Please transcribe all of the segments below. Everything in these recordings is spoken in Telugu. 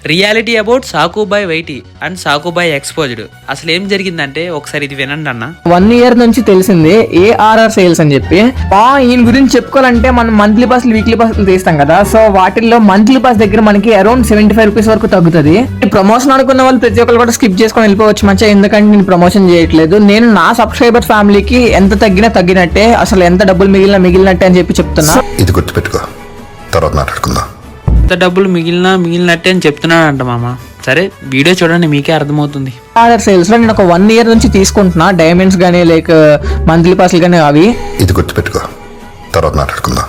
రియాలిటీ అబౌట్ సాకుబాయ్ వైటీ అండ్ సాకుబాయ్ ఎక్స్పోజ్డ్. అసలు ఏం జరిగిందంటే ఒకసారి ఇది వినండి అన్న. 1 year నుంచి తెలిసింది ఏఆర్ఆర్ సేల్స్ అని చెప్పి. ఈయన గురించి చెప్పుకోవాలంటే మనం మంత్లీ పాస్లు వీక్లీ పాస్లు తీస్తాం కదా, సో వాటిల్లో మంత్లీ పాస్ దగ్గర మనకి అరౌండ్ 75 రూపీస్ వరకు తగ్గుతుంది. ప్రమోషన్ అనుకున్న వాళ్ళు ప్రతి ఒక్కరు కూడా స్కిప్ చేసుకొని వెళ్ళిపోవచ్చు మంచిగా, ఎందుకంటే నేను ప్రమోషన్ చేయట్లేదు. నేను నా సబ్స్క్రైబర్స్ ఫ్యామిలీకి ఎంత తగ్గినా తగ్గినట్టే, అసలు ఎంత డబ్బులు మిగిలినట్టే అని చెప్పి చెప్తున్నా. ఇది గుర్తుపెట్టుకో, తర్వాత మాట్లాడుకుందాం. ఎంత డబ్బులు మిగిలినట్టే అని చెప్తున్నాడంట మామ. సరే వీడియో చూడండి, మీకే అర్థమవుతుంది. ఆర్ఆర్ సేల్స్ లో నేను ఒక 1 year నుంచి తీసుకుంటున్నా, డైమండ్స్ గానీ లైక్ మంత్లీ పాస్లు గానీ అవి. ఇది గుర్తుపెట్టుకో, తర్వాత మాట్లాడుకుందాం.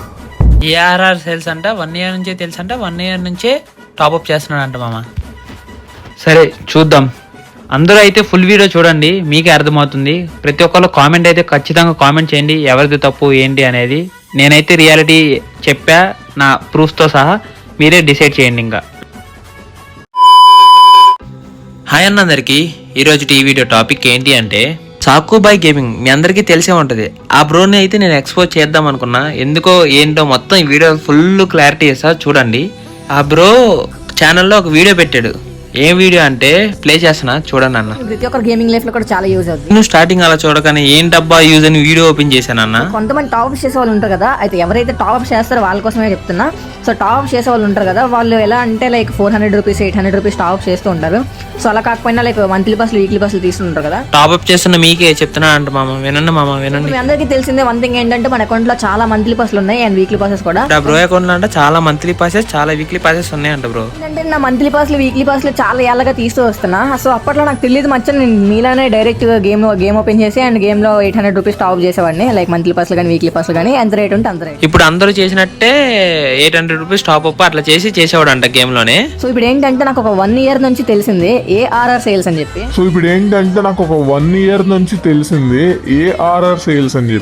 ఏఆర్ఆర్ సేల్స్ అంట 1 year నుంచే తెలుసు అంట, 1 year నుంచే టాప్అప్ చేస్తున్నాడంట మామ. సరే చూద్దాం, అందరూ అయితే ఫుల్ వీడియో చూడండి, మీకే అర్థమవుతుంది. ప్రతి ఒక్కరు కామెంట్ అయితే ఖచ్చితంగా కామెంట్ చేయండి, ఎవరిది తప్పు ఏంటి అనేది. నేనైతే రియాలిటీ చెప్పా నా ప్రూఫ్తో సహా, మీరే డిసైడ్ చేయండి. ఇంకా హాయ్ అన్న అందరికి. ఈరోజు ఈ వీడియో టాపిక్ ఏంటి అంటే సాకుబాయ్ గేమింగ్. మీ అందరికీ తెలిసే ఉంటుంది. ఆ బ్రోని అయితే నేను ఎక్స్పోజ్ చేద్దాం అనుకున్నా, ఎందుకో ఏంటో మొత్తం ఈ వీడియో ఫుల్ క్లారిటీ చేస్తా చూడండి. ఆ బ్రో ఛానల్లో ఒక వీడియో పెట్టాడు. ఏం వీడియో అంటే ప్లే చేస్తున్నా చూడండి అన్న. ప్రతి ఒక్కరు గేమింగ్ లైఫ్ లో కూడా చాలా యూజ్ అవుతుంది. నేను స్టార్టింగ్ అలా చూడగానే ఏంటబ్బా యూజ్ అని వీడియో ఓపెన్ చేశాను అన్న. కొంతమంది టాప్ చేసే వాళ్ళు ఉంటారు కదా, అయితే ఎవరైతే టాప్ చేస్తారో వాళ్ళ కోసమే చెప్తున్నా. సో టాప్ చేసే వాళ్ళు ఉంటారు కదా, వాళ్ళు ఎలా అంటే లైక్ 400 రూపీస్ 800 రూపీస్ టాప్ చేస్తూ ఉంటారు. సో అలా కాకపోయినా లైక్ మంత్లీ పాస్లు వీక్లీ పాస్లు తీసుకుంటారు కదా. టాప్అప్ చేస్తున్న మీకే చెప్తున్నా అంట మామ, వినండి మామ వినండి. మీ అందరికీ తెలిసిందే వన్ థింగ్ ఏంటంటే మన అకౌంట్ లో చాలా మంత్లీ పాస్లు ఉన్నాయి అండ్ వీక్లీ పాసెస్ కూడా. బ్రో అకౌంట్ లో అంటే చాలా మంత్లీ పాసెస్ చాలా వీక్లీ పాసెస్ ఉన్నాయంట బ్రో. ఏంటంటే నా మంత్లీ పాస్లు వీక్లీ పాస్లు చాలా ఏళ్ళగా తీస్తూ వస్తున్నా. సో అప్పట్లో నాకు తెలియదు మచ్చని, నేను మీలానే డైరెక్ట్ గేమ్ ఓపెన్ చేసి అండ్ గేమ్ లో 800 రూపీస్ టాప్ చేసేవాడిని. లైక్ మంత్లీ పాస్లు కానీ వీక్లీ పాస్లు కానీ ఎంత రేట్ ఉంటే అంత రేట్. ఇప్పుడు అందరూ చేసినట్టే 800 రూపీస్ టాప్ అప్ అట్లా చేసేవాడు అంట గేమ్ లోనే. సో ఇప్పుడు ఏంటంటే నాకు ఒక 1 year నుంచి తెలిసింది ఏఆర్ఆర్ సేల్స్ అని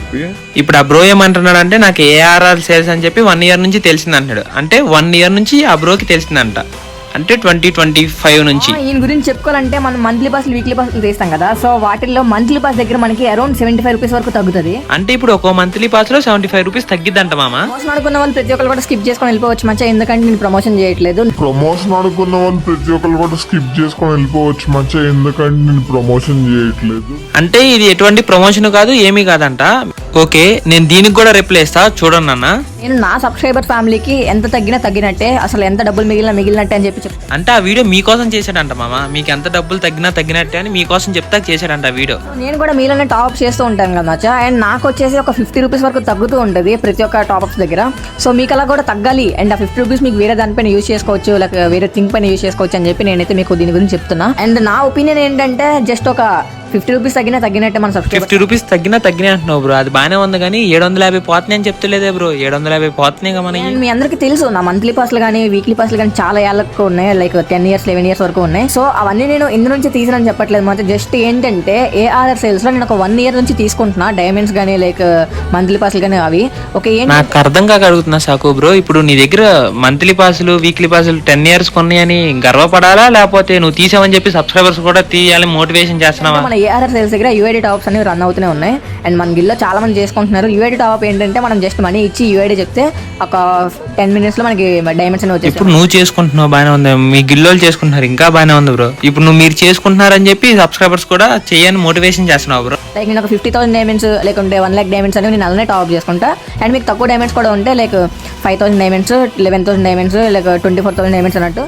చెప్పి. ఇప్పుడు ఆ బ్రో ఏమంటున్నాడు అంటే నాకు ఏఆర్ఆర్ సేల్స్ అని చెప్పి 1 year నుంచి తెలిసింది అంటాడు. అంటే 1 year నుంచి ఆ బ్రోకి తెలిసిందంట, అంటే 2025 నుంచి. ఈయన గురించి చెప్పుకోవాలంటే మనం మంత్లీ పాస్లు వీక్లీ పాస్లు తీస్తాం కదా, సో వాటిల్లో మంత్లీ పాస్ దగ్గర మనకి అరౌండ్ 75 రూపీస్ వరకు తగ్గుతుంది. అంటే ఇప్పుడు ఒక మంత్లీ పాస్ లో 75 రూపీస్ తగ్గిద్దంట మామ. ప్రమోషన్ అనుకున్న వాళ్ళు ప్రతి ఒక్కరు కూడా స్కిప్ చేసుకొని వెళ్ళిపోవచ్చు మంచిగా, ఎందుకంటే నేను ప్రమోషన్ చేయట్లేదు. అంటే ఇది ఎటువంటి ప్రమోషన్ కాదు, ఏమీ కాదంట. ఓకే, నేను దీనికి కూడా రిప్లై ఇస్తా చూడండి అన్న. నేను నా సబ్స్క్రైబర్ ఫ్యామిలీకి ఎంత తగ్గినట్టే, అసలు ఎంత డబ్బులు మిగిలినట్టే అని చెప్పి అంటే ఆ వీడియో మీకోసం చేశాడంట మామ. మీకు ఎంత డబ్బులు తగ్గినట్టే అని మీకోసం చెప్తా చేశాడంట ఆ వీడియో. నేను కూడా మీలోనే టాప్ చేస్తూ ఉంటాను కదా మచ్చా, అండ్ నాకు వచ్చేసి ఒక 50 రూపీస్ వరకు తగ్గుతూ ఉంటుంది ప్రతి ఒక్క టాప్అప్స్ దగ్గర. సో మీకు అలా కూడా తగ్గాలి అండ్ ఆ 50 రూపీస్ మీకు వేరే దానిపైన యూజ్ చేసుకోవచ్చు, లేక వేరే థింగ్ పైన యూజ్ చేసుకోవచ్చు అని చెప్పి నేనైతే మీకు దీని గురించి చెప్తున్నా. అండ్ నా ఒపీనియన్ ఏంటంటే జస్ట్ ఒక 50 రూపీస్ తగ్గినట్టే మన సబ్స్క్రైబర్. 50 రూపీస్ తగ్గినా అంటున్నావు బ్రో, అది బాగానే ఉంది కానీ 750 పోతున్నాయి అని చెప్తలేదే బ్రో. 750 పోతున్నాయి కదా మనకి. మీ అందరికీ తెలుసు నా మంత్లీ పాస్లు కానీ వీక్లీ పాస్లు కానీ చాలా ఏళ్ళకు ఉన్నాయి, లైక్ 10 years 11 years వరకు ఉన్నాయి. సో అవన్నీ నేను ఇందు నుంచి తీసినని చెప్పట్లేదు మాత్రం, జస్ట్ ఏంటంటే ఏఆర్ఆర్ సేల్స్ లో నేను ఒక 1 year నుంచి తీసుకుంటున్నా, డైమండ్స్ కానీ లైక్ మంత్లీ పాస్లు కానీ అవి. ఓకే, నాకు అర్థం కాక అడుగుతున్నా సాకు బ్రో, ఇప్పుడు నీ దగ్గర మంత్లీ పాసులు వీక్లీ పాసులు 10 years కొన్నాయని గర్వపడాలా, లేకపోతే నువ్వు తీసావని చెప్పి సబ్స్క్రైబర్స్ కూడా తీయాలని మోటివేషన్ చేస్తున్నావా? మన ఏఆర్ఆర్ సేల్స్ దగ్గర యూఐడి టాప్స్ అనేవి రన్ అవుతూనే ఉన్నాయి అండ్ మన గిల్లో చాలా మంది చేసుకుంటున్నారు. యూఐడి టాప్ ఏంటంటే మనం జస్ట్ మనీ ఇచ్చి యూఐడి చెప్తే ఒక 10 minutes లో మనకి డైమండ్స్ అనేవి వచ్చేస్తాయి. ఇప్పుడు నువ్వు చేసుకుంటున్నావు బాగానే ఉంది, మీ గిల్లోలు చేసుకుంటున్నారు ఇంకా బాగానే ఉంది బ్రో. ఇప్పుడు మీరు చేసుకుంటున్నారని చెప్పి సబ్స్క్రైబర్స్ కూడా చేయని మోటివేషన్ చేస్తున్నావు బ్రో. లైక్ నేను ఒక 50,000 డైమండ్స్ లేకుంటే 1 lakh డైమండ్స్ అనేవి నేను అలానే టాప్ చేసుకుంటా. అండ్ మీకు తక్కువ డైమండ్స్ కూడా ఉంటే like 5,000 diamonds 11,000 diamonds like 24,000 diamonds అన్నట్టు.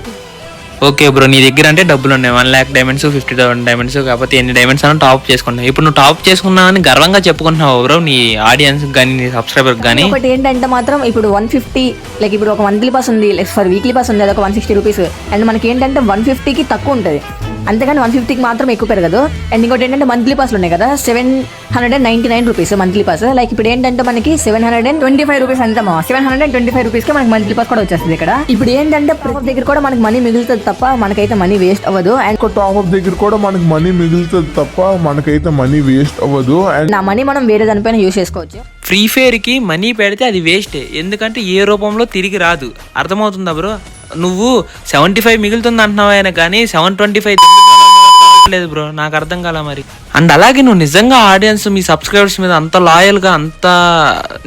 ఓకే బ్రో, నీ దగ్గర అంటే డబ్బులు ఉన్నాయి, 1 lakh డైమండ్స్ 50,000 డైమండ్స్, కాకపోతే ఎన్ని డైమండ్స్ అని టాప్ చేసుకున్నావు. ఇప్పుడు నువ్వు టాప్ చేసుకున్నావు అని గర్వంగా చెప్పుకుంటున్నావు బ్రో నీ ఆడియన్స్ కానీ నీ సబ్స్క్రైబర్ కానీ. ఒకటి ఏంటంటే మాత్రం ఇప్పుడు 150 లైక్ ఇప్పుడు ఒక మంత్లీ పాస్ ఉంది, లైక్ ఫర్ వీక్లీ పాస్ ఉంది, అది ఒక 160 రూపీస్. అండ్ మనకి ఏంటంటే 150కి తక్కువ ఉంటుంది, అంతేగాని 150కి మాత్రం ఎక్కువ పెరగదు. అండ్ ఇంకోటి ఏంటంటే మంత్లీ పాస్లు ఉన్నాయి కదా, 799 రూపీస్ మంత్లీ పాస్. లైక్ ఇప్పుడు ఏంటంటే మనకి 725 రూపీస్ అంతా 725 రూపీస్కి మనకి మంత్లీ పాస్ కూడా వచ్చేస్తుంది ఇక్కడ. ఇప్పుడు ఏంటంటే టాప్ దగ్గర కూడా మనకి మనీ మిగులుతుంది తప్ప మనకైతే మనీ వేస్ట్ అవ్వదు. అండ్ టాప్ దగ్గర కూడా మనకి మనీ మిగులుతుంది తప్ప మనకైతే మనీ వేస్ట్ అవ్వదు. అండ్ నా మనీ మనం వేరే దానిపైన యూజ్ చేసుకోవచ్చు. ఫ్రీ ఫైర్ కి మనీ పెడితే అది వేస్ట్, ఎందుకంటే ఏ రూపంలో తిరిగి రాదు. అర్థమవుతుందా బ్రో? నువ్వు 75 మిగులుతుంది అంటున్నావు ఆయన, కానీ 725 లేదు బ్రో, నాకు అర్థం కాల మరి. అండ్ అలాగే నువ్వు నిజంగా ఆడియన్స్ మీ సబ్స్క్రైబర్స్ మీద అంత లాయల్ గా అంత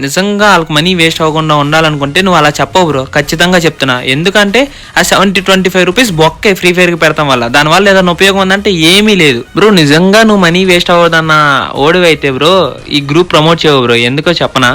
నిజంగా వాళ్ళకి మనీ వేస్ట్ అవ్వకుండా ఉండాలనుకుంటే నువ్వు అలా చెప్పవు బ్రో, ఖచ్చితంగా చెప్తున్నా. ఎందుకంటే ఆ 25 రూపీస్ బొక్కే ఫ్రీ ఫైర్ కి పెడతాం వల్ల దానివల్ల ఏదైనా ఉపయోగం ఉందంటే ఏమీ లేదు బ్రో. నిజంగా నువ్వు మనీ వేస్ట్ అవ్వదన్న ఓడివైతే బ్రో ఈ గ్రూప్ ప్రమోట్ చేయవు బ్రో. ఎందుకో చెప్పనా,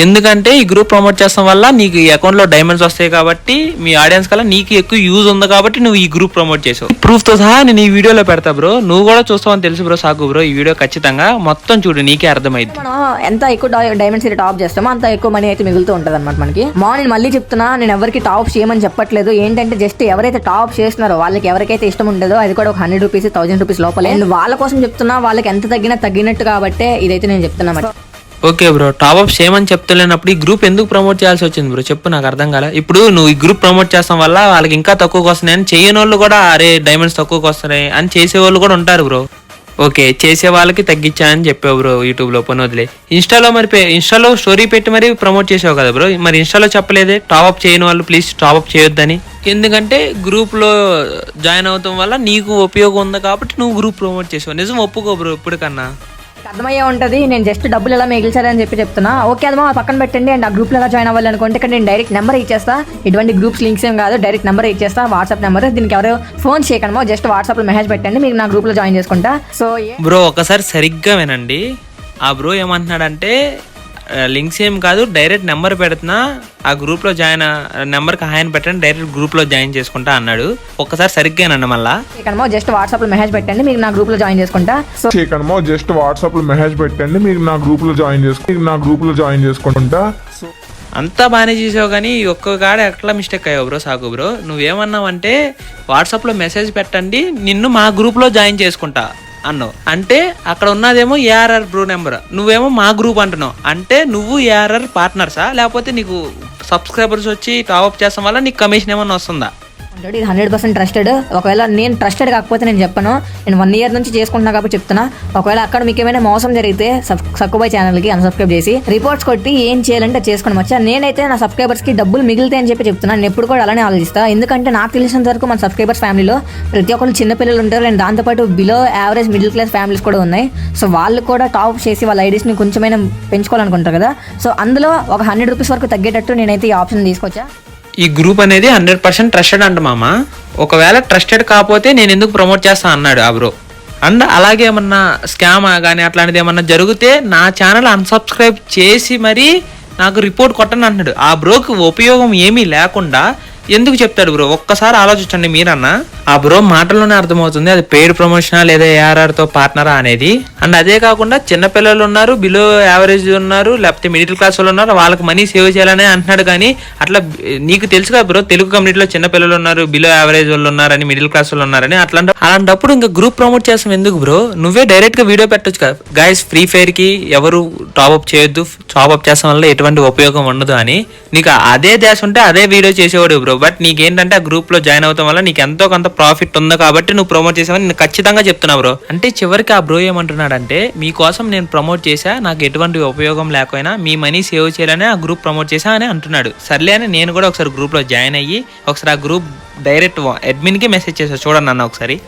ఎందుకంటే ఈ గ్రూప్ ప్రమోట్ చేస్తాం వల్ల నీకు ఈ అకౌంట్ లో డైమండ్స్ వస్తాయి కాబట్టి మీ ఆడియన్స్ కల్లా నీకు ఎక్కువ యూజ్ ఉంది కాబట్టి నువ్వు ఈ గ్రూప్ ప్రమోట్ చేసావు. ప్రూఫ్ తో సహా నేను ఈ వీడియోలో పెడతా బ్రో, నువ్వు కూడా చూస్తావని తెలుసు బ్రో. సాకు బ్రో ఈ వీడియో ఖచ్చితంగా మొత్తం చూడు, నీకే అర్థమైంది. మనం ఎంత ఎక్కువ డైమండ్స్ అయితే టాప్ చేస్తామో అంత ఎక్కువ మనీ అయితే మిగులుతూ ఉంటుంది అనమాట మనకి. నేను మళ్ళీ చెప్తున్నా, నేను ఎవరికి టాప్ చేయమని చెప్పట్లేదు. ఏంటంటే జస్ట్ ఎవరైతే టాప్ చేస్తున్నారో వాళ్ళకి ఎవరికైతే ఇష్టం ఉండదో అది కూడా ఒక 100 రూపీస్ 1000 రూపీస్ లోపలే. అండ్ వాళ్ళ కోసం చెప్తున్నా, వాళ్ళకి ఎంత తగ్గినట్టు కాబట్టి ఇదైతే నేను చెప్తున్నా. ఓకే బ్రో, టాప్అప్ చేయమని చెప్తలేనప్పుడు ఈ గ్రూప్ ఎందుకు ప్రమోట్ చేయాల్సి వచ్చింది బ్రో చెప్పు, నాకు అర్థం కాలే. ఇప్పుడు నువ్వు ఈ గ్రూప్ ప్రమోట్ చేస్తాం వల్ల వాళ్ళకి ఇంకా తక్కువకి వస్తున్నాయి అని చేయని వాళ్ళు కూడా అరే డైమండ్స్ తక్కువకి వస్తున్నాయి అని చేసే వాళ్ళు కూడా ఉంటారు బ్రో. ఓకే, చేసే వాళ్ళకి తగ్గించానని చెప్పావు బ్రో యూట్యూబ్ లో, పని వదిలే. ఇన్స్టాలో మరి ఇన్స్టాలో స్టోరీ పెట్టి మరి ప్రమోట్ చేసావు కదా బ్రో, మరి ఇన్స్టాలో చెప్పలేదే టాప్అప్ చేయని వాళ్ళు ప్లీజ్ టాప్అప్ చేయొద్దని. ఎందుకంటే గ్రూప్ లో జాయిన్ అవడం వల్ల నీకు ఉపయోగం ఉంది కాబట్టి నువ్వు గ్రూప్ ప్రమోట్ చేసావు. నిజం ఒప్పుకో బ్రో ఇప్పటికన్నా. అర్థమయ్యే ఉంటుంది, నేను జస్ట్ డబ్బులు ఎలా మిగిల్చారని చెప్తున్నా. ఓకే అదమ్మా పక్కన పెట్టండి. అండ్ ఆ గ్రూప్లో ఎలా జాయిన్ అవ్వాలి అనుకుంటే ఇక్కడ నేను డైరెక్ట్ నెంబర్ ఇచ్చేస్తా. ఎటువంటి గ్రూప్స్ లింక్స్ ఏం కాదు, డైరెక్ట్ నెంబర్ ఇచ్చేస్తా, వాట్సాప్ నెంబర్. దీనికి ఎవరో ఫోన్ చేయకమో జస్ట్ వాట్సాప్లో మెసేజ్ పెట్టండి, మీకు నా గ్రూప్లో జాయిన్ చేసుకుంటా. సో బ్రో ఒకసారి సరిగ్గా వినండి, ఆ బ్రో ఏమంటున్నాడంటే లింక్స్ ఏం కాదు డైరెక్ట్ నెంబర్ పెడుతున్నా, ఆ గ్రూప్ లో జాయిన్ నెంబర్ కి హాయ్ పెట్టండి డైరెక్ట్ గ్రూప్ లో జాయిన్ చేసుకుంటా అన్నాడు. ఒక్కసారి సరిగ్గానండి మళ్ళా జస్ట్ వాట్సాప్ లో మెసేజ్ పెట్టండి, మీకు నా గ్రూప్ లో జాయిన్ చేసుకుంటా. సో జస్ట్ వాట్సాప్ లో మెసేజ్ పెట్టండి, మీకు నా గ్రూప్ లో జాయిన్ చేసుకుంటా. అంతా బాగానే చేసావు కానీ ఒక్క కాడ ఎట్లా మిస్టేక్ అయ్యావు బ్రో. సాకు బ్రో నువ్వేమన్నావంటే వాట్సాప్ లో మెసేజ్ పెట్టండి నిన్ను మా గ్రూప్ లో జాయిన్ చేసుకుంటా అన్నావు. అంటే అక్కడ ఉన్నదేమో ఏఆర్ఆర్ బ్రో నెంబర్, నువ్వేమో మా గ్రూప్ అంటున్నావు. అంటే నువ్వు ఏఆర్ఆర్ పార్ట్నర్సా లేకపోతే నీకు సబ్స్క్రైబర్స్ వచ్చి టాప్అప్ చేస్తాం వల్ల నీకు కమిషన్ ఏమన్నా వస్తుందా? ఇది 100% ట్రస్టెడ్. ఒకవేళ నేను ట్రస్టెడ్ కాకపోతే నేను చెప్పను, నేను 1 year నుంచి చేసుకుంటున్నా కాబట్టి చెప్తున్నా. ఒకవేళ అక్కడ మీకు ఏమైనా మోసం జరిగితే సక్కుబాయ్ ఛానల్కి అన్సబ్స్క్రైబ్ చేసి రిపోర్ట్స్ కొట్టి ఏం చేయాలంటే చేసుకోండి మచ్చా. నేనైతే నా సబ్స్క్రైబర్స్కి డబ్బులు మిగిలితే అని చెప్తున్నా. నేను ఎప్పుడు కూడా అలానే ఆలోచిస్తా. ఎందుకంటే నాకు తెలిసినంత వరకు మన సబ్స్క్రైబర్స్ ఫ్యామిలీలో ప్రతి ఒక్కరు చిన్నపిల్లలు ఉంటారు అండ్ దాంతోపాటు below average middle class families కూడా ఉన్నాయి. సో వాళ్ళు కూడా టాప్ చేసి వాళ్ళ ఐడీస్ని కొంచెమైనా పెంచుకోవాలనుకుంటారు కదా. సో అందులో ఒక 100 రూపీస్ వరకు తగ్గేటట్టు నేనైతే ఈ ఆప్షన్ తీసుకొచ్చా. ఈ గ్రూప్ అనేది 100% ట్రస్టెడ్ అంట మామ. ఒకవేళ ట్రస్టెడ్ కాకపోతే నేను ఎందుకు ప్రమోట్ చేస్తా అన్నాడు ఆ బ్రో. అండ్ అలాగే ఏమన్నా స్కామ్ కానీ అట్లాంటిది ఏమన్నా జరిగితే నా ఛానల్ అన్సబ్స్క్రైబ్ చేసి మరి నాకు రిపోర్ట్ కొట్టని అంటున్నాడు. ఆ బ్రోకి ఉపయోగం ఏమీ లేకుండా ఎందుకు చెప్తాడు బ్రో? ఒక్కసారి ఆలోచించండి మీరన్నా. ఆ బ్రో మాటల్లోనే అర్థమవుతుంది అది పెయిడ్ ప్రమోషనా లేదా ఏఆర్ఆర్ తో పార్ట్నరా అనేది. అండ్ అదే కాకుండా చిన్నపిల్లలు ఉన్నారు, బిలో యావరేజ్ ఉన్నారు, లేకపోతే మిడిల్ క్లాస్ వాళ్ళు ఉన్నారు, వాళ్ళకి మనీ సేవ్ చేయాలని అంటున్నాడు. కానీ అట్లా నీకు తెలుసు కదా బ్రో, తెలుగు కమ్యూనిటీలో చిన్నపిల్లలు ఉన్నారు, బిలో యావరేజ్ వాళ్ళు ఉన్నారని, మిడిల్ క్లాస్ వాళ్ళు ఉన్నారని. అలాంటప్పుడు ఇంకా గ్రూప్ ప్రమోట్ చేస్తాం ఎందుకు బ్రో? నువ్వే డైరెక్ట్ గా వీడియో పెట్టొచ్చు కదా, గైస్ ఫ్రీ ఫైర్ కి ఎవరు టాప్అప్ చేయొద్దు, టాప్అప్ చేస్తాం వల్ల ఎటువంటి ఉపయోగం ఉండదు అని. నీకు అదే దేశం ఉంటే అదే వీడియో చేసేవాడు బ్రో. బట్ నీకేంటంటే ఆ గ్రూప్ లో జాయిన్ అవడం వల్ల నీకు ఎంతో కొంత ప్రాఫిట్ ఉంది కాబట్టి నువ్వు ప్రమోట్ చేసావని నేను ఖచ్చితంగా చెప్తున్నా బ్రో. అంటే చివరికి ఆ బ్రో ఏమంటున్నాడంటే మీకోసం నేను ప్రమోట్ చేశా, నాకు ఎటువంటి ఉపయోగం లేకపోయినా మీ మనీ సేవ్ చేయాలని ఆ గ్రూప్ ప్రమోట్ చేశా అని అంటున్నాడు. సర్లే అని నేను కూడా ఒకసారి గ్రూప్ లో జాయిన్ అయ్యి ఒకసారి ఆ గ్రూప్ డైరెక్ట్ అడ్మిన్ కి మెసేజ్ చేసా. చూడండి అన్న ఒకసారి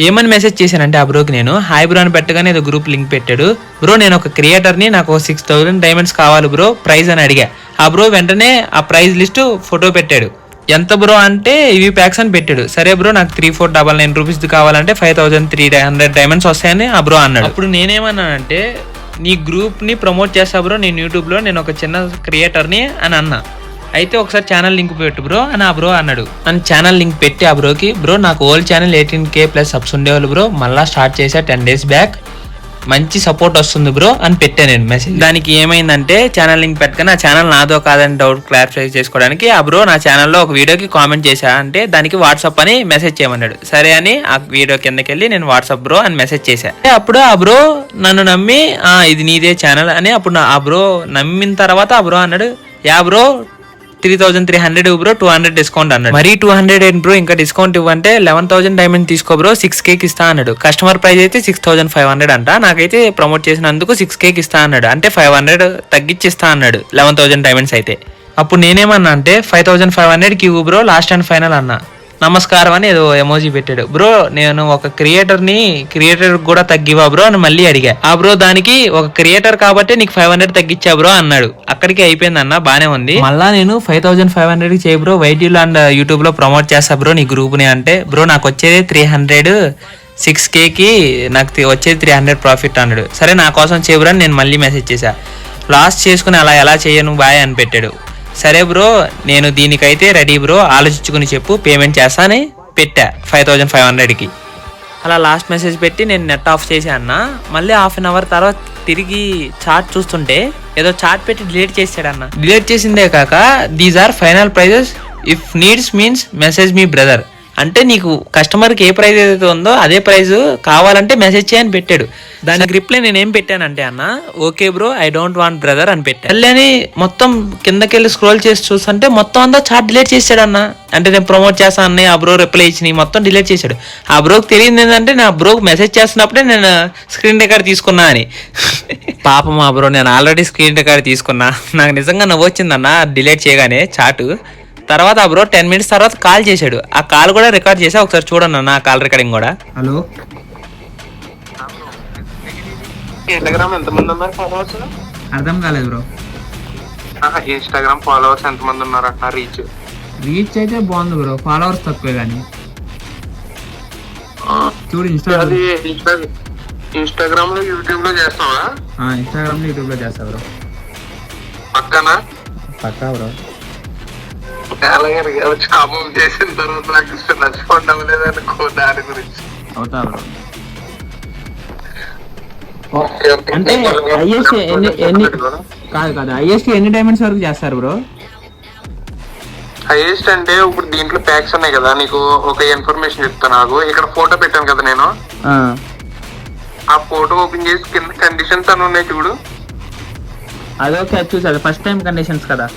ఏమని మెసేజ్ చేశానంటే ఆ బ్రోకి నేను హాయ్ బ్రో అని పెట్టగానే ఏదో గ్రూప్ లింక్ పెట్టాడు. బ్రో నేను ఒక క్రియేటర్ని, నాకు 6000 డైమండ్స్ కావాలి బ్రో ప్రైజ్ అని అడిగా. ఆ బ్రో వెంటనే ఆ ప్రైజ్ లిస్ట్ ఫోటో పెట్టాడు. ఎంత బ్రో అంటే ఇవి ప్యాక్స్ అని పెట్టాడు. సరే బ్రో నాకు 3499 రూపీస్ కావాలంటే 5300 డైమండ్స్ వస్తాయని ఆ బ్రో అన్నాడు. అప్పుడు నేనేమన్నానంటే నీ గ్రూప్ ని ప్రమోట్ చేస్తా బ్రో, నేను యూట్యూబ్ లో నేను ఒక చిన్న క్రియేటర్ని అని అన్నా. అయితే ఒకసారి ఛానల్ లింక్ పెట్టు బ్రో అని ఆ బ్రో అన్నాడు. అని ఛానల్ లింక్ పెట్టి ఆ బ్రోకి బ్రో నాకు ఓల్డ్ ఛానల్ 18K+ సబ్స్ ఉండేవాళ్ళు బ్రో, మళ్ళీ స్టార్ట్ చేసా 10 days బ్యాక్, మంచి సపోర్ట్ వస్తుంది బ్రో అని పెట్టా నేను మెసేజ్. దానికి ఏమైందంటే ఛానల్ లింక్ పెట్టగానే ఆ ఛానల్ నాదో కాదని డౌట్ క్లారిఫై చేసుకోవడానికి ఆ బ్రో నా ఛానల్లో ఒక వీడియోకి కామెంట్ చేశా. అంటే దానికి వాట్సాప్ అని మెసేజ్ చేయమన్నాడు. సరే అని ఆ వీడియో కిందకి వెళ్ళి నేను వాట్సాప్ బ్రో అని మెసేజ్ చేశా. అప్పుడు ఆ బ్రో నన్ను నమ్మి ఇది నీదే ఛానల్ అని అప్పుడు ఆ బ్రో నమ్మిన తర్వాత ఆ బ్రో అన్నాడు యా బ్రో 3300 బ్రో 200 డిస్కౌంట్ అన్నాడు. మరి 200 బ్రో ఇంకా డిస్కౌంట్ ఇవ్వంటే 11000 డైమండ్ తీసుకో బ్రో 6K ఇస్తా అన్నాడు. కస్టమర్ ప్రైస్ అయితే 6500 అంట, నాకైతే ప్రమోట్ చేసినందుకు 6K ఇస్తా అన్నాడు. అంటే 500 తగ్గించిస్తా అన్నాడు 11000 డైమండ్స్ అయితే. అప్పుడు నేనేమన్నా అంటే 5500కి ఇవ్వు బ్రో లాస్ట్ అండ్ ఫైనల్ అన్నా. నమస్కారం అని ఏదో ఎమోజీ పెట్టాడు. బ్రో నేను ఒక క్రియేటర్ కూడా తగ్గివా బ్రో అని మళ్ళీ అడిగా. ఆ బ్రో దానికి ఒక క్రియేటర్ కాబట్టి నీకు 500 తగ్గించా బ్రో అన్నాడు. అక్కడికి అయిపోయింది అన్న, బానే ఉంది. మళ్ళా నేను 5500 చేయ బ్రో, వైటీలో అండ్ యూట్యూబ్ లో ప్రమోట్ చేస్తా బ్రో నీ గ్రూప్ ని అంటే, బ్రో నాకు వచ్చేది 300 6Kకి నాకు వచ్చేది 300 ప్రాఫిట్ అన్నాడు. సరే నా కోసం చేయబ్రో అని నేను మళ్ళీ మెసేజ్ చేశా. లాస్ట్ చేసుకుని అలా ఎలా చేయను బాయ్ అని పెట్టాడు. సరే బ్రో నేను దీనికైతే రెడీ బ్రో, ఆలోచించుకుని చెప్పు పేమెంట్ చేస్తానని పెట్టా 5500కి. అలా లాస్ట్ మెసేజ్ పెట్టి నేను నెట్ ఆఫ్ చేసా అన్న. మళ్ళీ హాఫ్ అన్ అవర్ తర్వాత తిరిగి చార్ట్ చూస్తుంటే ఏదో చార్ట్ పెట్టి డిలీట్ చేసాడన్న. డిలీట్ చేసిందే కాక these are final prizes, if needs means message me brother. అంటే నీకు కస్టమర్కి ఏ ప్రైజ్ ఏదైతే ఉందో అదే ప్రైజ్ కావాలంటే మెసేజ్ చేయని పెట్టాడు. దానికి రిప్లై నేనేం పెట్టానంటే అన్న, okay bro I don't want brother అని పెట్టాను. మళ్ళీ మొత్తం కిందకెళ్ళి స్క్రోల్ చేసి చూస్తుంటే మొత్తం అంతా చార్ట్ డిలీట్ చేసాడు అన్న. అంటే నేను ప్రమోట్ చేస్తాను అన్న, ఆ బ్రో రిప్లై ఇచ్చి మొత్తం డిలీట్ చేశాడు. ఆ బ్రోకి తెలియదు ఏంటంటే నా బ్రోకి మెసేజ్ చేస్తున్నప్పుడే నేను స్క్రీన్ రికార్డ్ తీసుకున్నా అని. పాపం ఆ బ్రో, నేను ఆల్రెడీ స్క్రీన్ రికార్డ్ తీసుకున్నా. నాకు నిజంగా నవ్వు వచ్చిందన్న డిలీట్ చేయగానే చాటు. తర్వాత ఆ బ్రో 10 minutes తర్వాత కాల్ చేశాడు. ఆ కాల్ కూడా రికార్డ్ చేసా, ఒకసారి చూడండి అన్న ఆ కాల్ రికార్డింగ్ కూడా. హలో ఇన్స్టాగ్రామ్ ఎంతమంది ఉన్నారు ఫాలోవర్స్? అర్థం కాలేదు బ్రో. ఇన్స్టాగ్రామ్ ఫాలోవర్స్ ఎంతమంది ఉన్నారు అట్లా? రీచ్ అయితే బాగుంది బ్రో, ఫాలోవర్స్ తక్కువే కానీ. చూడు ఇన్స్టాగ్రామ్ లో యూట్యూబ్ లో చేస్తావా? ఇన్స్టాగ్రామ్ లో యూట్యూబ్ లో చేస్తా బ్రో. పక్కనా పక్కా బ్రో. అలాగే చాపం చేసిన తర్వాత నాకు ఇష్టం నచ్చిపోవడం లేదనుకో దాని గురించి. అవుతా బ్రో. అంటే కాదు హైయెస్ట్ ఎన్ని డైమండ్స్ వరకు చేస్తారు బ్రో? హైయెస్ట్ అంటే ఇప్పుడు దీంట్లో ప్యాక్స్ ఉన్నాయి కదా, నీకు ఒక ఇన్ఫర్మేషన్ చెప్తా. నాకు ఇక్కడ ఫోటో పెట్టాను కదా నేను, ఆ ఫోటో ఓపెన్ చేసి కింద కండిషన్స్ అని ఉన్నాయి చూడు. అదొకే చూసారు ఫస్ట్ టైం కండిషన్స్ కదా.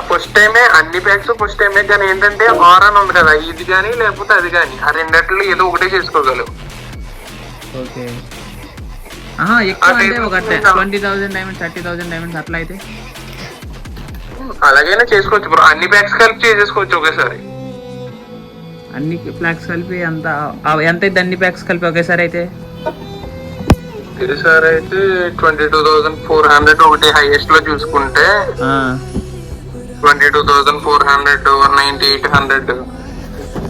ఫస్ట్ టైమే అన్ని ప్యాక్స్ ఫస్ట్ టైమే, కానీ ఏంటంటే ఆర్ అని ఉంది కదా, ఇది కానీ లేకపోతే అది కానీ, ఆ రెండట్లో ఏదో ఒకటే చేసుకోగలవు. ఓకే ఎక్కువ అంటే ఒక 20,000 డైమండ్స్ 30,000 డైమండ్స్ అట్లా అయితే అలాగైనా చేసుకోవచ్చు బ్రో. అన్ని ప్యాక్స్ కలిపి చేసేసుకోవచ్చు ఒకేసారి. అన్ని ప్యాక్స్ కలిపి ఎంత అయితే అన్ని ప్యాక్స్ కలిపి ఒకేసారి అయితే ఒకేసారి అయితే 22,400 ఒకటి హైయెస్ట్ లో చూసుకుంటే 22,400 9800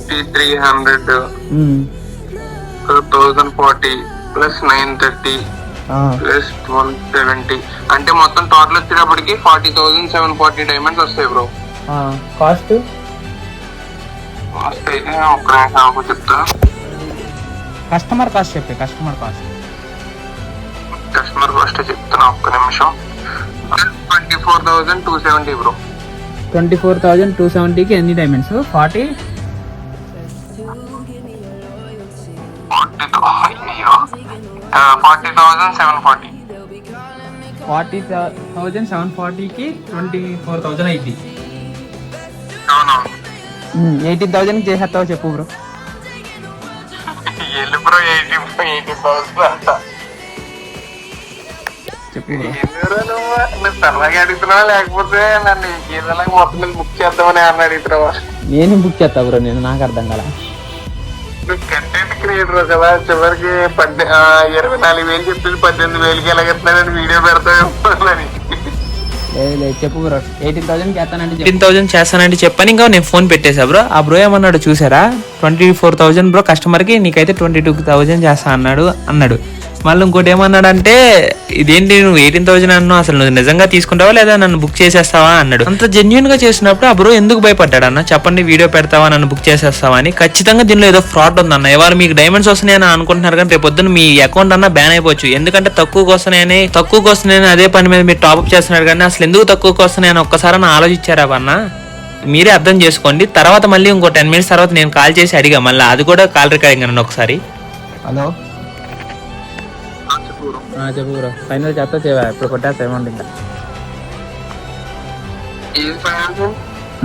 300 1040 ప్లస్ 930 ప్లస్ 170 అంటే మొత్తం టోటల్ వచ్చేటప్పటికి 40,740 డైమండ్స్ వస్తాయి బ్రో. కాస్ట్ అయితే ఒక చెప్తా. కస్టమర్ కాస్ట్ చెప్తే కస్టమర్ కాస్ట్ చెప్తున్నా ఒక్క నిమిషం. 24,270 బ్రో. 24,270కి ఎన్ని డైమండ్స్? 40,740 40,740కి 24,000 అయింది. 18,000 చేసేస్తావు చెప్పు బ్రో. బ్రో 80,000 చెప్పు సరదాగా అడుగుతున్నావా లేకపోతే నన్ను ఏదైనా మొత్తం బుక్ చేద్దామని అన్న అడుగుతున్నావా? నేను బుక్ చేస్తా బ్రో, నేను నాకు అర్థం కదా. నువ్వు కంటెంట్ క్రియేటర్ కదా, చివరికి 24,000 చెప్తుంది 18,000కి ఎలాగెత్తున్నాడని వీడియో పెడతామని. లేదు చెప్పు బ్రో. 18,000 చేస్తానంటే చెప్పని ఇంకా నేను ఫోన్ పెట్టేసా బ్రో. ఆ బ్రో ఏమన్నాడు చూసారా, 24,000 బ్రో కస్టమర్కి, నీకైతే 22,000 చేస్తా అన్నాడు. మళ్ళీ ఇంకోటి ఏమన్నాడంటే, ఇదేంటి నువ్వు 18,000 అన్నావు, అసలు నువ్వు నిజంగా తీసుకుంటావా లేదా నన్ను బుక్ చేసేస్తావా అన్నాడు. అంత జెన్యున్ గా చేసినప్పుడు ఆ బ్రో ఎందుకు భయపడ్డాడు అన్న చెప్పండి, వీడియో పెడతావా నన్ను బుక్ చేసేస్తావా అని. ఖచ్చితంగా దీనిలో ఏదో ఫ్రాడ్ ఉందన్న. ఇవాళ మీకు డైమండ్స్ వస్తున్నాయని అనుకుంటున్నారు కానీ రేపు పొద్దున్న మీ అకౌంట్ అన్న బ్యాన్ అయిపోవచ్చు. ఎందుకంటే తక్కువకి వస్తున్నాయని అదే పని మీద మీరు టాప్అప్ చేస్తున్నారు కానీ అసలు ఎందుకు తక్కువకి వస్తున్నాయని ఒక్కసారి ఆలోచించారా అన్న? మీరే అర్థం చేసుకోండి. తర్వాత మళ్ళీ ఇంకో 10 minutes తర్వాత నేను కాల్ చేసి అడిగా, మళ్ళీ అది కూడా కాల్ రికార్డింగ్ అన్న ఒకసారి. హలో చెప్పు బ్రో. ఫైనల్ చేస్తా ఇప్పుడు కొట్టేస్తా అమౌంట్. ఇంకా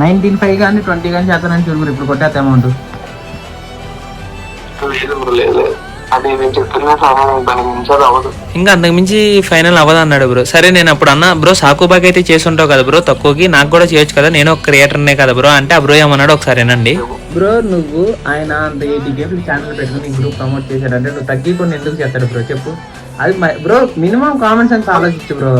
19,500 కానీ 20 కానీ చేస్తానని చూడు ఇప్పుడు కొట్టేస్తా అమౌంట్. అది నేను చెప్తున్నా సామాన్ దాని మించి అది అవ్వదు. ఇంకా అంతకుమించి ఫైనల్ అవ్వదు అన్నాడు బ్రో. సరే నేను అప్పుడు అన్న బ్రో సాకుబాకి అయితే చేసి ఉంటావు కదా బ్రో, తక్కువకి నాకు కూడా చేయొచ్చు కదా, నేను ఒక క్రియేటర్నే కదా బ్రో అంటే ఆ బ్రో ఏమన్నాడు ఒకసారి ఏనండి. బ్రో నువ్వు ఆయన అంత 80 గేమ్స్ ఛానల్ పెట్టుకుని గ్రూప్ ప్రమోట్ చేశాడంటే నువ్వు తగ్గిపోయి ఎందుకు చేస్తాడు బ్రో చెప్పు. అది బ్రో మినిమం కామన్ సెన్స్ ఆలోచించు బ్రో.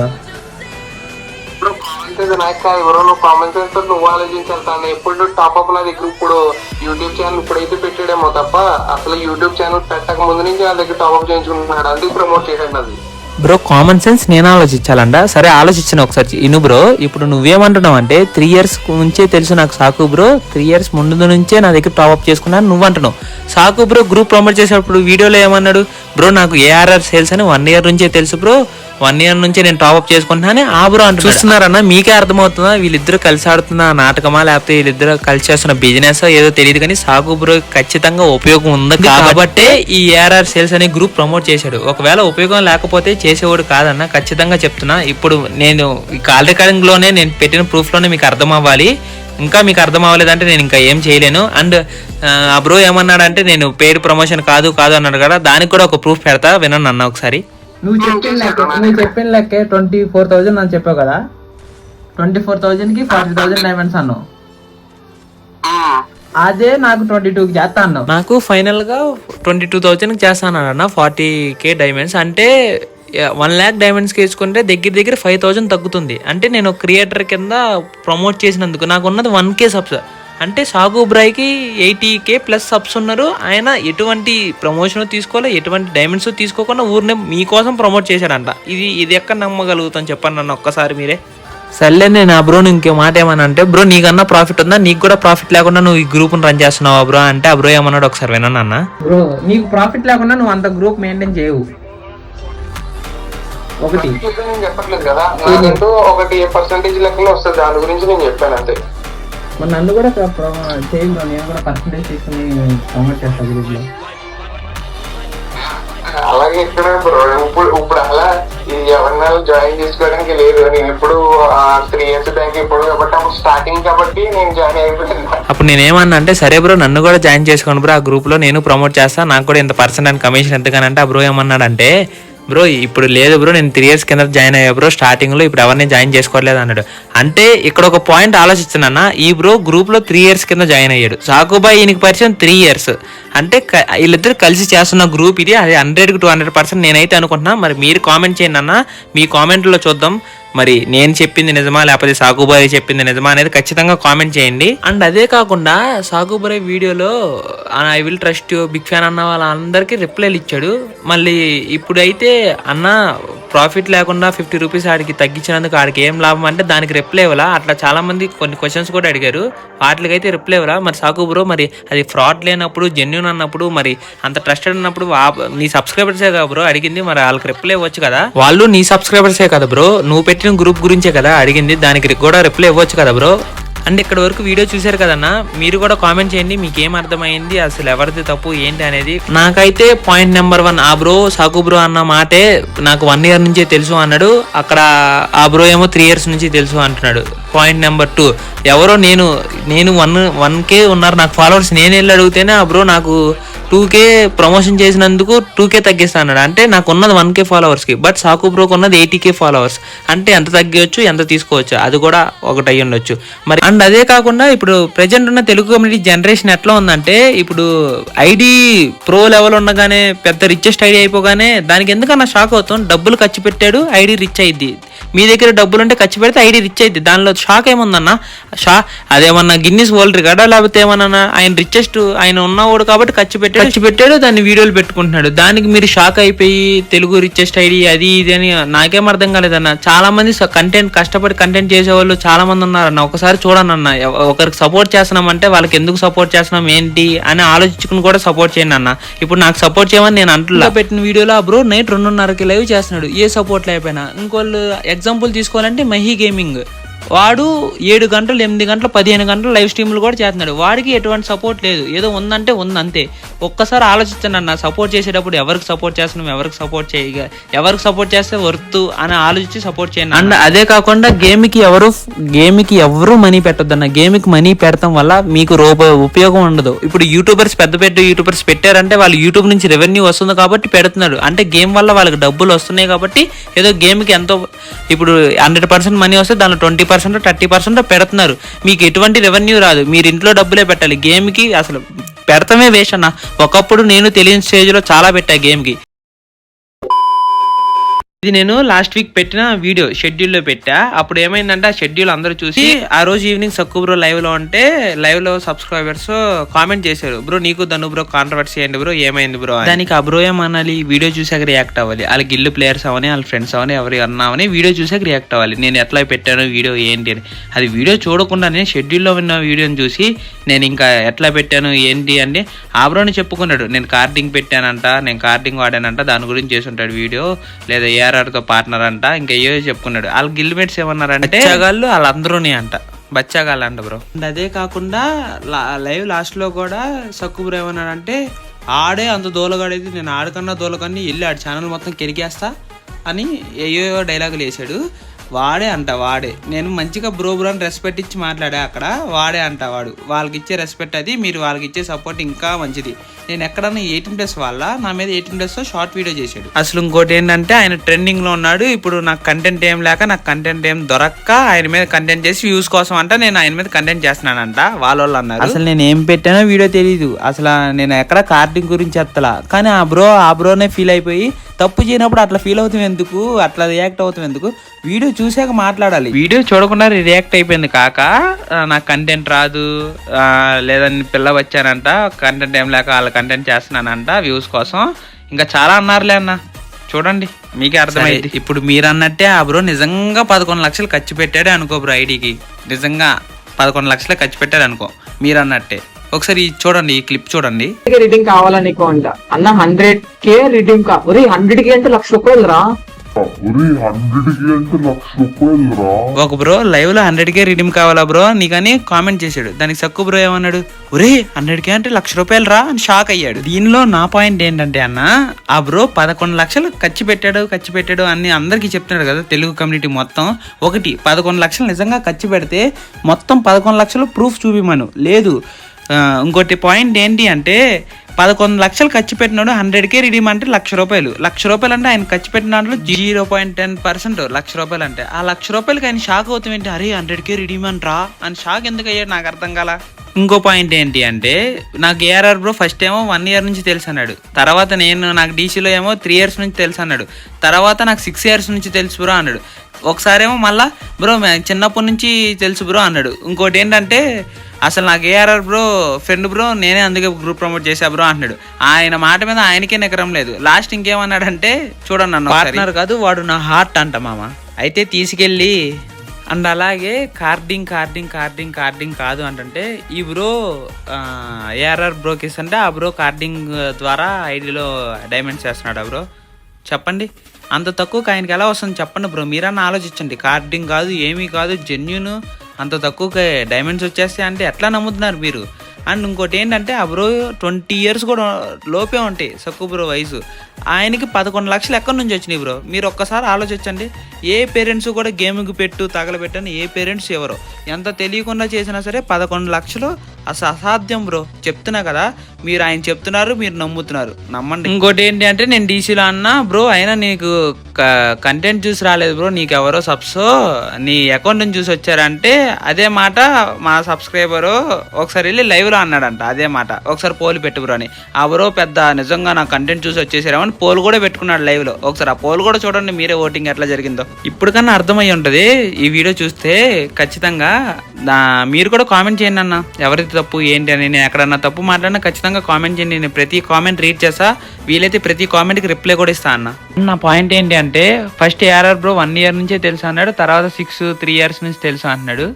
ఇప్పుడు కామన్ సెన్స్ నాకు కాదు బ్రో, నువ్వు కామన్ సెన్స్ తో నువ్వు ఆలోచించాలి. తను ఎప్పుడు టాప్అప్ నా దగ్గర ఇప్పుడు యూట్యూబ్ ఛానల్ ఇప్పుడైతే పెట్టాడేమో తప్ప అసలు యూట్యూబ్ ఛానల్ పెట్టక ముందు నుంచి నా దగ్గర టాప్అప్ చేయించుకుంటున్నాడు, అందుకు ప్రమోట్ చేశాడు అది. బ్రో కామన్ సెన్స్ నేను ఆలోచించాలంట. సరే ఆలోచించిన ఒకసారి ఇను బ్రో. ఇప్పుడు నువ్వేమంటున్నావు అంటే 3 years నుంచే తెలుసు నాకు సాకు బ్రో, 3 years ముందు నుంచే నా దగ్గర టాప్అప్ చేసుకున్నాను నువ్వు అంటున్నావు. సాకు బ్రో గ్రూప్ ప్రమోట్ చేసేటప్పుడు వీడియోలో ఏమన్నాడు బ్రో, నాకు ARR సేల్స్ అని 1 year నుంచే తెలుసు బ్రో, 1 year నుంచి నేను టాప్అప్ చేసుకుంటున్నాను ఆ బ్రో అంటు. చూస్తున్నారన్న మీకే అర్థమవుతుందా వీళ్ళిద్దరు కలిసి ఆడుతున్న నాటకమా లేకపోతే వీళ్ళిద్దరు కలిసి చేస్తున్న బిజినెస్ ఏదో తెలియదు, కానీ సాకు బ్రో ఖచ్చితంగా ఉపయోగం ఉంది కాబట్టే ఈ ARR సేల్స్ అనే గ్రూప్ ప్రమోట్ చేశాడు. ఒకవేళ ఉపయోగం లేకపోతే చేసేవాడు కాదన్న, ఖచ్చితంగా చెప్తున్నా. ఇప్పుడు నేను ఈ కాల్ రికార్డింగ్ లోనే నేను పెట్టిన ప్రూఫ్ లోనే మీకు అర్థం అవ్వాలి, ఇంకా మీకు అర్థం అవ్వలేదంటే నేను ఇంకా ఏం చేయలేను. అండ్ ఆ బ్రో ఏమన్నాడంటే నేను పెయిడ్ ప్రమోషన్ కాదు అన్నాడు కదా, దానికి కూడా ఒక ప్రూఫ్ పెడతా వినండి అన్న ఒకసారి. నువ్వు చెప్పిన లెక్కే 24,000 అని చెప్పావు కదా, 24,000కి 40,000 డైమండ్స్ అన్నావు, అదే నాకు 22కి చేస్తా అన్నావు. నాకు ఫైనల్ గా 22,000కి చేస్తాను అన్న 40k డైమండ్స్. అంటే 1 lakh డైమండ్స్కి వేసుకుంటే దగ్గర 5,000 తగ్గుతుంది. అంటే నేను క్రియేటర్ కింద ప్రమోట్ చేసినందుకు నాకు ఉన్నది 1k సబ్స్. అంటే సాగు బ్రాయ్కి 80k ప్లస్ సబ్స్ ఉన్నారు. ఆయన ఎటువంటి ప్రమోషన్ తీసుకోవాలి, ఎటువంటి డైమండ్స్ తీసుకోకుండా ఊరినే మీకోసం ప్రమోట్ చేశాడంట. ఇది ఎక్కడ నమ్మగలుగుతాను చెప్పండి నన్ను ఒక్కసారి మీరే. సర్లే నేను ఆ బ్రో ఇంకే మాట ఏమన్నా అంటే బ్రో నీకన్నా ప్రాఫిట్ ఉందా, నీకు కూడా ప్రాఫిట్ లేకుండా నువ్వు ఈ గ్రూప్ని రన్ చేస్తున్నావా బ్రో అంటే ఆ బ్రో ఏమన్నాడు ఒకసారి వినండి అన్న. బ్రో నీకు ప్రాఫిట్ లేకుండా నువ్వు అంత గ్రూప్ మెయింటైన్ చేయవు. ఒకటి నేను చెప్పట్లేదు కదా, నాకంటూ ఒకటి పర్సెంటేజ్ లెక్కలో వస్తుంది, దాని గురించి నేను చెప్పాను అంతే. మరి నన్ను కూడా చేయండి బ్రో, నేను కూడా పర్సెంటేజ్ తీసుకుని ప్రమోట్ చేస్తాను గ్రూప్లో. అలాగే ఇక్కడ ఇప్పుడు అలా ఎవరిన జాయిన్ చేసుకోవడానికి లేదు. నేను ఇప్పుడు 3 years బ్యాంక్ ఇప్పుడు కాబట్టి అప్పుడు స్టార్టింగ్ కాబట్టి నేను జాయిన్ అయిపోయాను. అప్పుడు నేనేమన్నా అంటే సరే బ్రో నన్ను కూడా జాయిన్ చేసుకోండి బ్రో, ఆ గ్రూప్ లో నేను ప్రమోట్ చేస్తాను, నాకు కూడా ఇంత పర్సెంట్ అండ్ కమిషన్ ఎంతగానంటే ఆ బ్రో ఏమన్నాడంటే బ్రో ఇప్పుడు లేదు బ్రో నేను 3 years కింద జాయిన్ అయ్యా బ్రో, స్టార్టింగ్ లో ఇప్పుడు ఎవరిని జాయిన్ చేసుకోవట్లేదు అన్నాడు. అంటే ఇక్కడ ఒక పాయింట్ ఆలోచిస్తున్నా, ఈ బ్రో గ్రూప్ లో 3 years కింద జాయిన్ అయ్యాడు, సాకుబాయ్ ఈయనకి పరిచయం 3 years. అంటే వీళ్ళిద్దరు కలిసి చేస్తున్న గ్రూప్ ఇది, అది 100కి 200% నేనైతే అనుకుంటున్నా. మరి మీరు కామెంట్ చేయండి అన్న, మీ కామెంట్లో చూద్దాం మరి నేను చెప్పింది నిజమా లేకపోతే సాకుబాయ్ చెప్పింది నిజమా అనేది ఖచ్చితంగా కామెంట్ చేయండి. అండ్ అదే కాకుండా సాకుబాయ్ వీడియోలో I will trust you big fan అన్న వాళ్ళందరికీ రిప్లైలు ఇచ్చాడు. మళ్ళీ ఇప్పుడైతే అన్న ప్రాఫిట్ లేకుండా 50 రూపీస్ ఆడికి తగ్గించినందుకు ఆడికి ఏం లాభం అంటే దానికి రిప్లై ఇవ్వాలా. అట్లా చాలా మంది కొన్ని క్వశ్చన్స్ కూడా అడిగారు, వాటికైతే రిప్లై ఇవ్వాలా. మరి సాకు బ్రో మరి అది ఫ్రాడ్ లేనప్పుడు జెన్యూన్ అన్నప్పుడు మరి అంత ట్రస్టెడ్ అన్నప్పుడు నీ సబ్స్క్రైబర్సే కదా బ్రో అడిగింది, మరి వాళ్ళకి రిప్లై ఇవ్వచ్చు కదా. వాళ్ళు నీ సబ్స్క్రైబర్సే కదా బ్రో, నువ్వు పెట్టిన గ్రూప్ గురించే కదా అడిగింది, దానికి కూడా రిప్లై ఇవ్వచ్చు కదా బ్రో. అండ్ ఇక్కడ వరకు వీడియో చూశారు కదన్నా, మీరు కూడా కామెంట్ చేయండి మీకు ఏం అర్థమైంది, అసలు ఎవరిది తప్పు ఏంటి అనేది. నాకైతే పాయింట్ నెంబర్ 1 ఆ బ్రో సాకు బ్రో అన్న మాటే నాకు 1 year నుంచే తెలుసు అన్నాడు, అక్కడ ఆ బ్రో ఏమో 3 years నుంచి తెలుసు అంటున్నాడు. పాయింట్ నెంబర్ 2 ఎవరో నేను 1k ఉన్నారు నాకు ఫాలోవర్స్, నేను వెళ్ళి అడిగితేనే ఆ బ్రో నాకు 2k ప్రమోషన్ చేసినందుకు 2k తగ్గిస్తా అన్నాడు. అంటే నాకు ఉన్నది 1k ఫాలోవర్స్కి, బట్ సాకు బ్రోకి ఉన్నది 80k ఫాలోవర్స్. అంటే ఎంత తగ్గవచ్చు ఎంత తీసుకోవచ్చు అది కూడా ఒకటి అయ్యి ఉండొచ్చు మరి. అండ్ అదే కాకుండా ఇప్పుడు ప్రెజెంట్ ఉన్న తెలుగు కమ్యూనిటీ జనరేషన్ ఎట్లా ఉందంటే, ఇప్పుడు ఐడి ప్రో లెవెల్ ఉండగానే పెద్ద రిచెస్ట్ ఐడి అయిపోగానే దానికి ఎందుకన్నా షాక్ అవుతాం, డబ్బులు ఖర్చు పెట్టాడు ఐడి రిచ్ అయింది. మీ దగ్గర డబ్బులు ఉంటే ఖర్చు పెడితే ఐడి రిచ్ అయింది, దానిలో షాక్ ఏముందన్న? అదేమన్నా గిన్నిస్ వరల్డ్ రికార్డా లేకపోతే ఏమన్నా ఆయన రిచెస్ట్ ఆయన ఉన్నవాడు కాబట్టి ఖర్చు పెట్టాడు దాన్ని వీడియోలు పెట్టుకుంటున్నాడు, దానికి మీరు షాక్ అయిపోయి తెలుగు రిచెస్ట్ ఐడి అది ఇది అని నాకేం అర్థం కాలేదన్న. చాలా మంది కష్టపడి కంటెంట్ చేసేవాళ్ళు చాలా మంది ఉన్నారన్న, ఒకసారి చూడండి అన్న. ఒకరికి సపోర్ట్ చేస్తున్నామంటే వాళ్ళకి ఎందుకు సపోర్ట్ చేస్తున్నాం ఏంటి అని ఆలోచించుకుని కూడా సపోర్ట్ చేయండి అన్న. ఇప్పుడు నాకు సపోర్ట్ చేయమని నేను అంటున్నా, పెట్టిన వీడియోలో ఆ బ్రో నైట్ 2:30కి లైవ్ చేస్తున్నాడు, ఏ సపోర్ట్ లేకపోయినా. ఇంకోళ్ళు ఎగ్జాంపుల్ తీసుకోవాలంటే మహీ గేమింగ్ వాడు 7 గంటలు 8 గంటలు 15 గంటలు లైవ్ స్ట్రీమ్లు కూడా చేస్తున్నాడు. వాడికి ఎటువంటి సపోర్ట్ లేదు, ఏదో ఉందంటే ఉంది అంతే. ఒక్కసారి ఆలోచించండి అన్న, సపోర్ట్ చేసేటప్పుడు ఎవరికి సపోర్ట్ చేస్తున్నాం, ఎవరికి సపోర్ట్ చేస్తే వర్త్ అని ఆలోచించి సపోర్ట్ చేయండి. అండ్ అదే కాకుండా గేమ్కి ఎవరు మనీ పెట్టొద్దన్న. గేమ్కి మనీ పెడతాం వల్ల మీకు ఉపయోగం ఉండదు. ఇప్పుడు పెద్ద యూట్యూబర్స్ పెట్టారంటే వాళ్ళు యూట్యూబ్ నుంచి రెవెన్యూ వస్తుంది కాబట్టి పెడుతున్నాడు. అంటే గేమ్ వల్ల వాళ్ళకి డబ్బులు వస్తున్నాయి కాబట్టి ఏదో గేమ్కి ఎంతో, ఇప్పుడు 100% మనీ వస్తే దానిలో 20% 30% పెడుతున్నారు. మీకు ఎటువంటి రెవెన్యూ రాదు, మీరు ఇంట్లో డబ్బులే పెట్టాలి. గేమ్కి అసలు పెడతామే వేస్ట్ అన్న. ఒకప్పుడు నేను తెలియని స్టేజ్లో చాలా పెట్టా గేమ్కి. ఇది నేను లాస్ట్ వీక్ పెట్టిన వీడియో షెడ్యూల్లో పెట్టా. అప్పుడు ఏమైందంటే ఆ షెడ్యూల్ అందరూ చూసి ఆ రోజు ఈవినింగ్ సక్కు బ్రో లైవ్లో ఉంటే లైవ్లో సబ్స్క్రైబర్స్ కామెంట్ చేశారు, బ్రో నీకు ధను బ్రో కాంట్రవర్సీ అయ్యండి బ్రో, ఏమైంది బ్రో. దానికి ఆ బ్రో ఏమనాలి, వీడియో చూసాక రియాక్ట్ అవ్వాలి. వాళ్ళ గిల్లు ప్లేయర్స్ అవని, వాళ్ళ ఫ్రెండ్స్ అవని, ఎవరు అన్నామని వీడియో చూసాక రియాక్ట్ అవ్వాలి. నేను ఎట్లా పెట్టాను వీడియో ఏంటి అని. అది వీడియో చూడకుండానే షెడ్యూల్లో ఉన్న వీడియోని చూసి నేను ఇంకా ఎట్లా పెట్టాను ఏంటి అంటే ఆ బ్రోని చెప్పుకున్నాడు, నేను కార్డింగ్ పెట్టానంట, నేను కార్డింగ్ వాడానంట, దాని గురించి చేసి ఉంటాడు వీడియో, లేదా ఏఆర్ఆర్తో పార్ట్నర్ అంట, ఇంకా ఏవో చెప్పుకున్నాడు. వాళ్ళ గిల్మేట్స్ ఏమన్నారంటే బచ్చాగాళ్ళు వాళ్ళందరూనే అంట, బచ్చాగాళ్ళు అంట బ్రో. అండ్ అదే కాకుండా లైవ్ లాస్ట్లో కూడా సక్కు బ్రో ఏమన్నాడంటే ఆడే అంత దూలగాడేది, నేను ఆడకన్నా దూలకన్నా వెళ్ళి ఆడి ఛానల్ మొత్తం కెరికేస్తా అని ఏయో డైలాగులు వేసాడు. వాడే నేను మంచిగా బ్రో అని రెస్పెక్ట్ ఇచ్చి మాట్లాడా అక్కడ. వాడే వాడు వాళ్ళకి ఇచ్చే రెస్పెక్ట్ అది, మీరు వాళ్ళకి ఇచ్చే సపోర్ట్ ఇంకా మంచిది. నేను ఎక్కడన్నా 18+ వాళ్ళ నా మీద 18+తో షార్ట్ వీడియో చేశాడు. అసలు ఇంకోటి ఏంటంటే ఆయన ట్రెండింగ్ లో ఉన్నాడు. ఇప్పుడు నాకు కంటెంట్ ఏం లేక, నాకు కంటెంట్ ఏం దొరక్క ఆయన మీద కంటెంట్ చేసి వ్యూస్ కోసం అంట నేను ఆయన మీద కంటెంట్ చేస్తున్నానంట. వాళ్ళు అన్నారు అసలు నేను ఏం పెట్టానో వీడియో తెలియదు, అసలు నేను ఎక్కడ కార్డింగ్ గురించి ఎత్తలా. కానీ ఆ బ్రోనే ఫీల్ అయిపోయి తప్పు చేయనప్పుడు అట్లా ఫీల్ అవుతాం ఎందుకు, అట్లా రియాక్ట్ అవుతాం ఎందుకు, వీడియో చూసాక మాట్లాడాలి. వీడియో చూడకుండా రియాక్ట్ అయిపోయింది కాక నాకు కంటెంట్ రాదు, లేదా పిల్ల వచ్చానంట, కంటెంట్ ఏం లేక వాళ్ళ కంటెంట్ చేస్తున్నానంట వ్యూస్ కోసం, ఇంకా చాలా అన్నారులే అన్న. చూడండి మీకే అర్థమైంది. ఇప్పుడు మీరు అన్నట్టే ఆ బ్రో నిజంగా 11 లక్షలు ఖర్చు పెట్టాడే అనుకో బ్రో, ఐడికి నిజంగా 11 లక్షలు ఖర్చు పెట్టాడు అనుకో మీరు అన్నట్టే. ఒకసారి చూడండి, ఈ క్లిప్ చూడండి. రిడీమ్ కావాలని అంట అన్న 100K రిడీమ్ 100K అంటే ₹1,00,000 రా. ఒక బ్రో లైవ్ లో 100K రిడీమ్ కావాలా బ్రో నీకని కామెంట్ చేశాడు. దానికి సక్కు బ్రో ఏమన్నాడు, ఒరే 100K అంటే ₹1,00,000 రా అని షాక్ అయ్యాడు. దీనిలో నా పాయింట్ ఏంటంటే అన్న, ఆ బ్రో 11 లక్షలు ఖర్చు పెట్టాడు అని అందరికి చెప్తున్నాడు కదా తెలుగు కమ్యూనిటీ మొత్తం. 11 లక్షలు నిజంగా ఖర్చు పెడితే మొత్తం 11 లక్షలు ప్రూఫ్ చూపిమను. లేదు ఇంకోటి పాయింట్ ఏంటి అంటే 11 లక్షలు ఖర్చు పెట్టినాడు 100K రిడీమ్ అంటే ₹1,00,000 అంటే ఆయన ఖర్చు పెట్టిన దాంట్లో 0.10% ₹1,00,000 అంటే ఆ ₹1,00,000 ఆయన షాక్ అవుతాం ఏంటి, అరే 100K రిడీమ్ అంటరా అని షాక్ ఎందుకు అయ్యాడు నాకు అర్థం కాల. ఇంకో పాయింట్ ఏంటి అంటే నాకు ఏఆర్ఆర్ బ్రో ఫస్ట్ ఏమో 1 year నుంచి తెలుసు అన్నాడు, తర్వాత నాకు డీసీలో ఏమో 3 years నుంచి తెలుసు అన్నాడు, తర్వాత నాకు 6 years నుంచి తెలుసు బ్రో అన్నాడు. ఒకసారేమో మళ్ళా బ్రో చిన్నప్పటి నుంచి తెలుసు బ్రో అన్నాడు. ఇంకోటి ఏంటంటే అసలు నాకు ఏఆర్ఆర్ బ్రో ఫ్రెండ్ బ్రో, నేనే అందుకే గ్రూప్ ప్రమోట్ చేశా బ్రో అంటున్నాడు. ఆయన మాట మీద ఆయనకే నెకరం లేదు. లాస్ట్ ఇంకేమన్నాడంటే చూడండి అన్న, పార్ట్నర్ కాదు వాడు నా హార్ట్ అంట మామ. అయితే తీసుకెళ్ళి అండ్ అలాగే కార్డింగ్ కాదు అంటే ఈ బ్రో ఏఆర్ఆర్ బ్రోకి ఇస్తుంటే ఆ బ్రో కార్డింగ్ ద్వారా ఐడిలో డైమండ్స్ చేస్తున్నాడు. ఆ బ్రో చెప్పండి అంత తక్కువకి ఆయనకి ఎలా వస్తుంది చెప్పండి బ్రో, మీరన్నా ఆలోచించండి. కార్డింగ్ కాదు ఏమీ కాదు, జెన్యూన్ అంత తక్కువకి డైమండ్స్ వచ్చేస్తాయి అంటే ఎట్లా నమ్ముతున్నారు మీరు? అండ్ ఇంకోటి ఏంటంటే ఆ బ్రో 20 years కూడా లోపే ఉంటాయి సక్కు బ్రో వయసు, ఆయనకి 11 లక్షలు ఎక్కడి నుంచి వచ్చినాయి బ్రో? మీరు ఒక్కసారి ఆలోచించండి. ఏ పేరెంట్స్ కూడా గేమ్కి తగలబెట్టని ఏ పేరెంట్స్ ఎవరో ఎంత తెలియకుండా చేసినా సరే 11 లక్షలు అసాధ్యం బ్రో. చెప్తున్నా కదా, మీరు ఆయన చెప్తున్నారు, మీరు నమ్ముతున్నారు, నమ్మండి. ఇంకోటి ఏంటి అంటే నేను డీసీలో అన్నా బ్రో, అయినా నీకు కంటెంట్ చూసి రాలేదు బ్రో, నీకు ఎవరో సబ్స్ నీ అకౌంట్ నుంచి చూసి వచ్చారంటే అదే మాట మా సబ్స్క్రైబరు ఒకసారి వెళ్ళి లైవ్లో అన్నాడంట. అదే మాట ఒకసారి పోలు పెట్టు బ్రో అని. ఆ బ్రో పెద్ద నిజంగా నా కంటెంట్ చూసి వచ్చేసారేమని పోలు కూడా పెట్టుకున్నాడు లైవ్లో. ఒకసారి ఆ పోలు కూడా చూడండి మీరే, ఓటింగ్ ఎట్లా జరిగిందో ఇప్పుడు కన్నా అర్థమయ్యి ఉంటుంది ఈ వీడియో చూస్తే. ఖచ్చితంగా మీరు కూడా కామెంట్ చేయండి అన్న, ఎవరిది తప్పు ఏంటి అని. నేను ఎక్కడన్నా తప్పు మాట్లాడినా ఖచ్చితంగా కామెంట్ చేయండి, నేను ప్రతి కామెంట్ రీడ్ చేస్తా, వీలైతే ప్రతి కామెంట్కి రిప్లై కూడా ఇస్తా అన్న. నా పాయింట్ ఏంటి అంటే ఫస్ట్ ఏఆర్ఆర్ బ్రో 1 year నుంచే తెలుసు అన్నాడు, తర్వాత 3 years నుంచి తెలుసు అంటున్నాడు,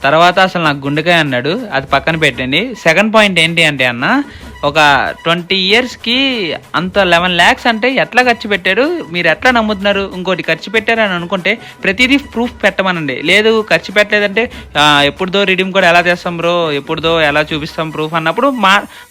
తర్వాత అసలు నాకు గుండెకాయ అన్నాడు, అది పక్కన పెట్టండి. సెకండ్ పాయింట్ ఏంటి అంటే అన్న ఒక 20 yearsకి అంత 11 lakhs అంటే ఎట్లా ఖర్చు పెట్టారు, మీరు ఎట్లా నమ్ముతున్నారు? ఇంకోటి ఖర్చు పెట్టారు అని అనుకుంటే ప్రతిదీ ప్రూఫ్ పెట్టమనండి. లేదు ఖర్చు పెట్టలేదంటే ఎప్పుడుదో రిడీమ్ కూడా ఎలా చేస్తాం బ్రో, ఎప్పుడుదో ఎలా చూపిస్తాం ప్రూఫ్ అన్నప్పుడు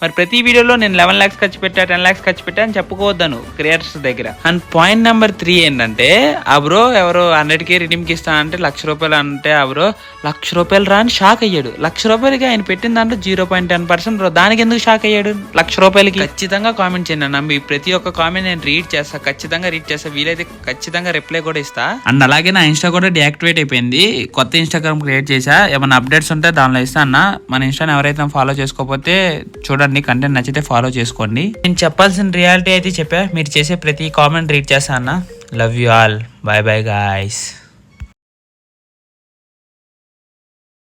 మరి ప్రతి వీడియోలో నేను 11 lakhs ఖర్చు పెట్టా, 10 lakhs ఖర్చు పెట్టా అని చెప్పుకోవద్దాను క్రియేటర్స్ దగ్గర. అండ్ పాయింట్ నెంబర్ 3 ఏంటంటే, ఆ బ్రో ఎవరో 100K రిడీమ్కి ఇస్తానంటే ₹1,00,000 అంటే ఆ బ్రో ₹1,00,000 రా అని షాక్ అయ్యాడు. ₹1,00,000కి ఆయన పెట్టిన దాంట్లో 0.10% బ్రో, దానికి ఎందుకు షాక్ అయ్యాడు? ₹1,00,000కి ఖచ్చితంగా కామెంట్ చేయండి అన్న. మీ ప్రతి ఒక్క కామెంట్ నేను రీడ్ చేస్తా, ఖచ్చితంగా రీడ్ చేస్తా, వీలైతే ఖచ్చితంగా రిప్లై కూడా ఇస్తా. అండ్ అలాగే నా ఇన్స్టా కూడా డియాక్టివేట్ అయిపోయింది, కొత్త ఇన్స్టాగ్రామ్ క్రియేట్ చేసా. ఏమైనా అప్డేట్స్ ఉంటే దానిలో ఇస్తా అన్న. మన ఇన్స్టాని ఎవరైతే ఫాలో చేసుకోకపోతే చూడండి, కంటెంట్ నచ్చితే ఫాలో చేసుకోండి. నేను చెప్పాల్సిన రియాలిటీ అయితే చెప్పా, మీరు చేసే ప్రతి కామెంట్ రీడ్ చేస్తా అన్న. Love you all, by by guys.